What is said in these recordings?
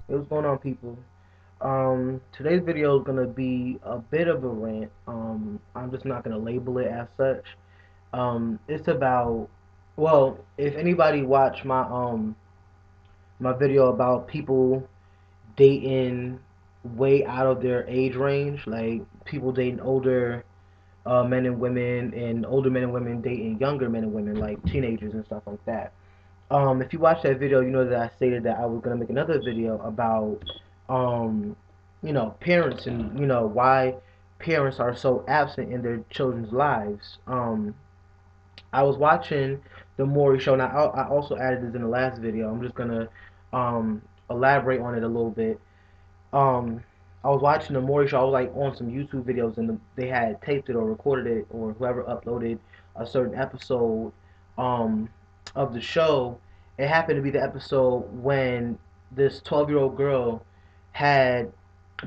Hey, what's going on, people? Today's video is gonna be a bit of a rant. I'm just not gonna label it as such. It's about, well, if anybody watched my video about people dating way out of their age range, like people dating older men and women, and older men and women dating younger men and women, like teenagers and stuff like that. If you watch that video, you know that I stated that I was gonna make another video about, um, parents and why parents are so absent in their children's lives. I was watching the Maury show, and I also added this in the last video. I'm just gonna um, elaborate on it a little bit. Um, I was watching the Maury show. I was like on some YouTube videos, and they had taped it or recorded it, or whoever uploaded a certain episode um, of the show. It happened to be the episode when this 12-year-old girl had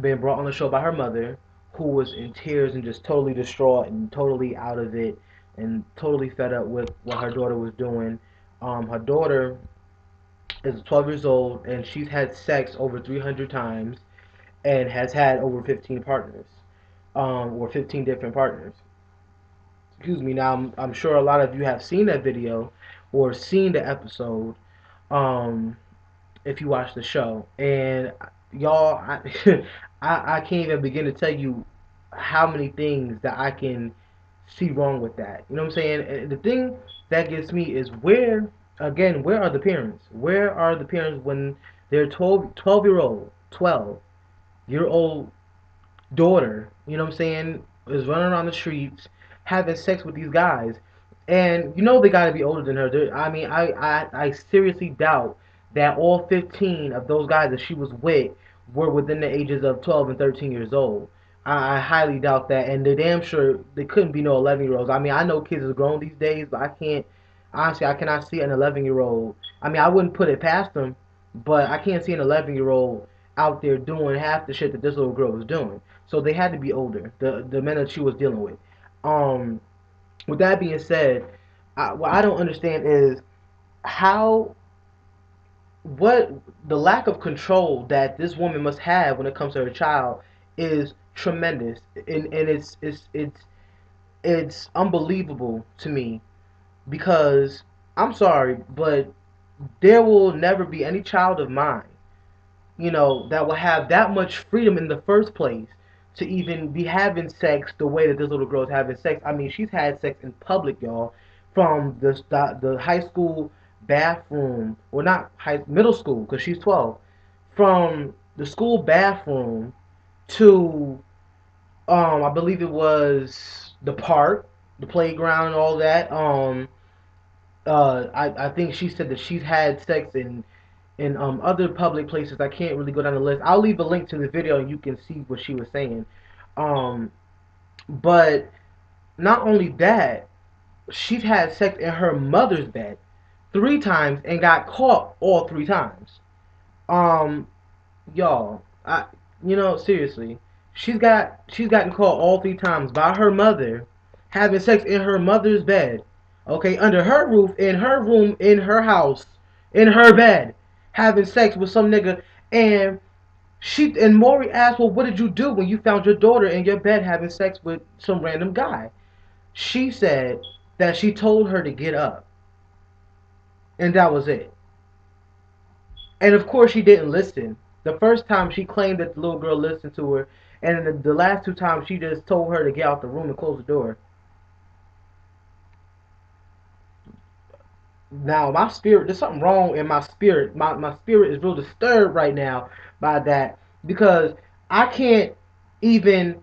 been brought on the show by her mother, who was in tears and just totally distraught and totally out of it and totally fed up with what her daughter was doing. Her daughter is 12 years old and she's had sex over 300 times and has had over 15 partners, or 15 different partners. Excuse me. Now, I'm sure a lot of you have seen that video or seen the episode, um, if you watch the show. And y'all, I can't even begin to tell you how many things that I can see wrong with that. You know what I'm saying? And the thing that gets me is again, where are the parents? Where are the parents when their 12-year-old daughter, you know what I'm saying, is running around the streets having sex with these guys, and they got to be older than her. I mean, I seriously doubt that all 15 of those guys that she was with were within the ages of 12 and 13 years old. I highly doubt that, and they're damn sure they couldn't be no 11-year-olds. I mean, I know kids are grown these days, but I can't honestly. I cannot see an 11-year-old. I mean, I wouldn't put it past them, but I can't see an 11-year-old out there doing half the shit that this little girl was doing. So they had to be older, the men that she was dealing with. Um, with that being said, what I don't understand is how what the lack of control that this woman must have when it comes to her child is tremendous, and it's unbelievable to me because I'm sorry, but there will never be any child of mine, that will have that much freedom in the first place to even be having sex the way that this little girl is having sex. I mean, she's had sex in public, y'all, from the high school bathroom, or not middle school, because she's 12, from the school bathroom to I believe it was the park, the playground, and all that. I think she said that she's had sex in other public places. I can't really go down the list. I'll leave a link to the video and you can see what she was saying. Um, but not only that, she's had sex in her mother's bed 3 times and got caught all 3 times. Um, y'all, seriously, she's gotten caught all 3 times by her mother having sex in her mother's bed. Okay, under her roof, in her room, in her house, in her bed, having sex with some nigga. And Maury asked, "Well, what did you do when you found your daughter in your bed having sex with some random guy?" She said that she told her to get up, and that was it. And of course, she didn't listen. The first time she claimed that the little girl listened to her, and the last 2 times she just told her to get out the room and close the door. Now, my spirit, there's something wrong in my spirit. My spirit is real disturbed right now by that because I can't even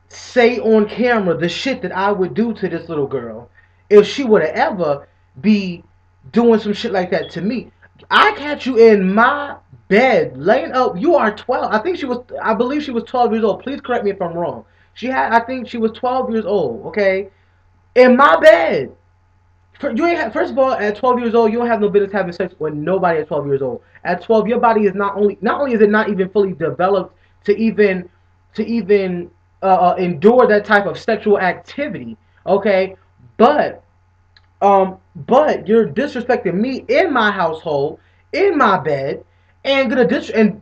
say on camera the shit that I would do to this little girl if she would have ever be doing some shit like that to me. I catch you in my bed laying up. You are 12. I believe she was 12 years old. Please correct me if I'm wrong. I think she was 12 years old. Okay, in my bed. You ain't first of all, at 12 years old, you don't have no business having sex with nobody at 12 years old. At 12, your body is not only is it not even fully developed to even endure that type of sexual activity. Okay, but but you're disrespecting me in my household, in my bed, and gonna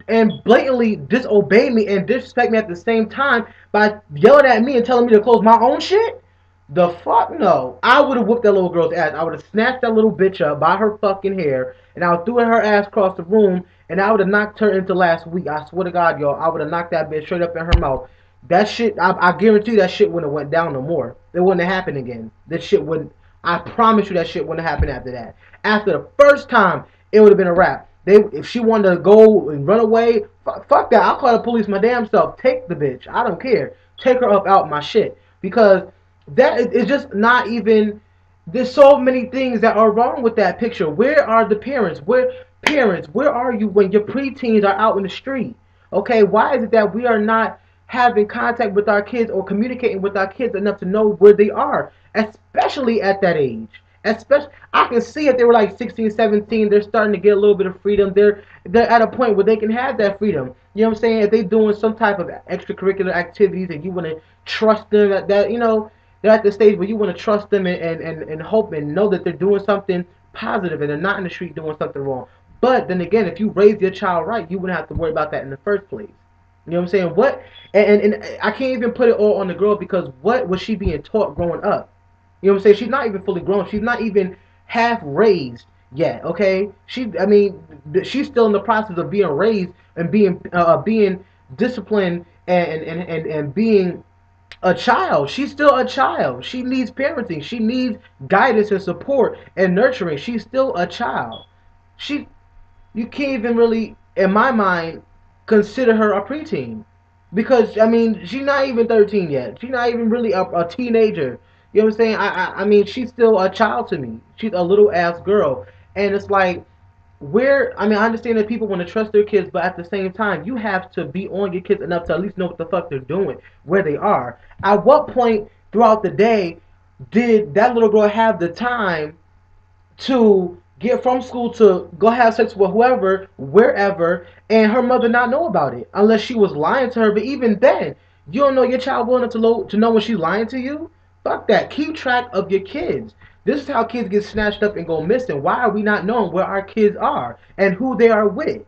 and blatantly disobey me and disrespect me at the same time by yelling at me and telling me to close my own shit? The fuck no. I would have whooped that little girl's ass. I would have snatched that little bitch up by her fucking hair and I would have threw her ass across the room and I would have knocked her into last week. I swear to God, y'all, I would have knocked that bitch straight up in her mouth. That shit, I guarantee you that shit wouldn't have went down no more. It wouldn't have happened again. That shit wouldn't. I promise you that shit wouldn't have happened after that. After the first time, it would have been a wrap. If she wanted to go and run away, fuck that. I'll call the police my damn self. Take the bitch. I don't care. Take her up out my shit because that is just not even. There's so many things that are wrong with that picture. Where are the parents? Where are you when your preteens are out in the street? Okay, why is it that we are not having contact with our kids or communicating with our kids enough to know where they are, especially at that age? Especially, I can see if they were like 16, 17, they're starting to get a little bit of freedom. They're at a point where they can have that freedom. You know what I'm saying? If they're doing some type of extracurricular activities and you want to trust them at that, they're at the stage where you want to trust them and hope and know that they're doing something positive and they're not in the street doing something wrong. But then again, if you raise your child right, you wouldn't have to worry about that in the first place. You know what I'm saying? What and I can't even put it all on the girl because what was she being taught growing up? You know what I'm saying? She's not even fully grown. She's not even half raised yet. Okay, she's still in the process of being raised and being disciplined and being a child. She's still a child. She needs parenting. She needs guidance and support and nurturing. She's still a child. She You can't even really, in my mind, consider her a preteen because I mean she's not even 13 yet. She's not even really a teenager. You know what I'm saying? I mean she's still a child to me. She's a little ass girl, and it's like I mean I understand that people want to trust their kids, but at the same time you have to be on your kids enough to at least know what the fuck they're doing, where they are. At what point throughout the day did that little girl have the time to get from school to go have sex with whoever, wherever, and her mother not know about it unless she was lying to her. But even then, you don't know your child well enough to know when she's lying to you. Fuck that. Keep track of your kids. This is how kids get snatched up and go missing. Why are we not knowing where our kids are and who they are with?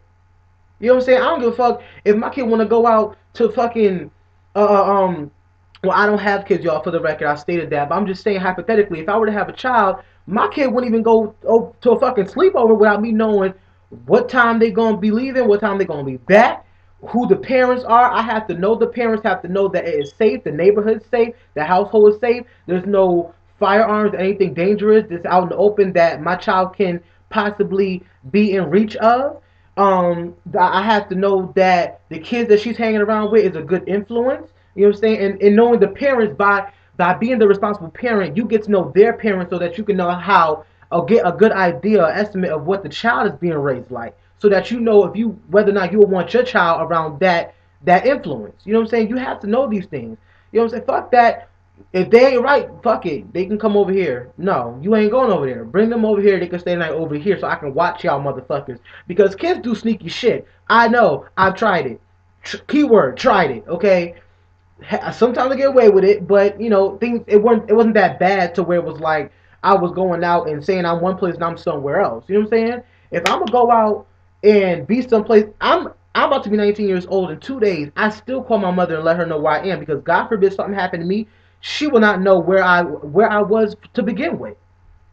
You know what I'm saying? I don't give a fuck if my kid want to go out to fucking uh uh, um well, I don't have kids, y'all, for the record. I stated that. But I'm just saying, hypothetically, if I were to have a child, my kid wouldn't even go to a fucking sleepover without me knowing what time they going to be leaving, what time they going to be back, who the parents are. I have to know the parents, have to know that it is safe, the neighborhood's safe, the household is safe. There's no firearms, anything dangerous that's out in the open that my child can possibly be in reach of. I have to know that the kids that she's hanging around with is a good influence. You know what I'm saying? And knowing the parents by being the responsible parent, you get to know their parents so that you can know how or get a good idea, estimate of what the child is being raised like, so that you know if you whether or not you would want your child around that influence. You know what I'm saying? You have to know these things. You know what I'm saying? Fuck that. If they ain't right, fuck it. They can come over here. No, you ain't going over there. Bring them over here. They can stay the night over here so I can watch y'all motherfuckers. Because kids do sneaky shit. I know. I've tried it. Keyword, tried it. Okay. Sometimes I get away with it, but things it wasn't that bad to where it was like I was going out and saying I'm one place and I'm somewhere else. You know what I'm saying? If I'm gonna go out and be someplace, I'm about to be 19 years old in 2 days. I still call my mother and let her know where I am because God forbid something happened to me, she will not know where I was to begin with.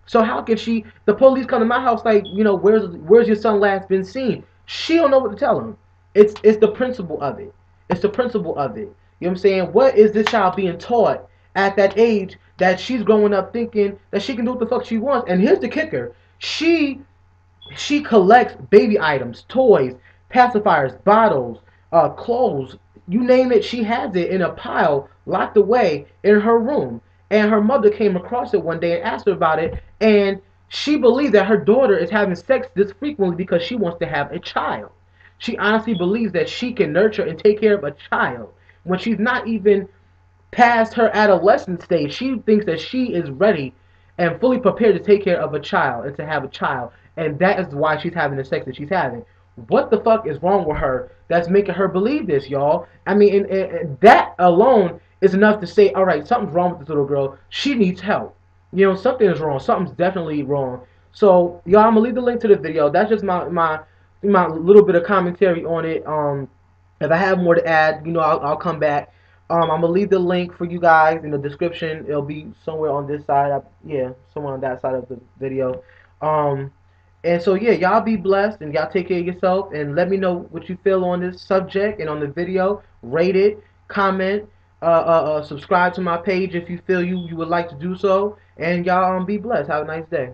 So how can she? The police come to my house like, where's your son last been seen? She don't know what to tell him. It's the principle of it. It's the principle of it. You know what I'm saying? What is this child being taught at that age that she's growing up thinking that she can do what the fuck she wants? And here's the kicker: she collects baby items, toys, pacifiers, bottles, clothes, you name it, she has it in a pile locked away in her room. And her mother came across it one day and asked her about it, and she believes that her daughter is having sex this frequently because she wants to have a child. She honestly believes that she can nurture and take care of a child when she's not even past her adolescent stage. She thinks that she is ready and fully prepared to take care of a child and to have a child, and that is why she's having the sex that she's having. What the fuck is wrong with her that's making her believe this, y'all? I mean, and that alone is enough to say, all right, something's wrong with this little girl. She needs help. Something is wrong. Something's definitely wrong. So, y'all, I'm gonna leave the link to the video. That's just my my little bit of commentary on it. If I have more to add, I'll come back. I'm gonna leave the link for you guys in the description. It'll be somewhere on this side. Yeah, somewhere on that side of the video. Um, and so yeah, y'all be blessed and y'all take care of yourself. And let me know what you feel on this subject and on the video. Rate it, comment, subscribe to my page if you feel you would like to do so. And y'all be blessed. Have a nice day.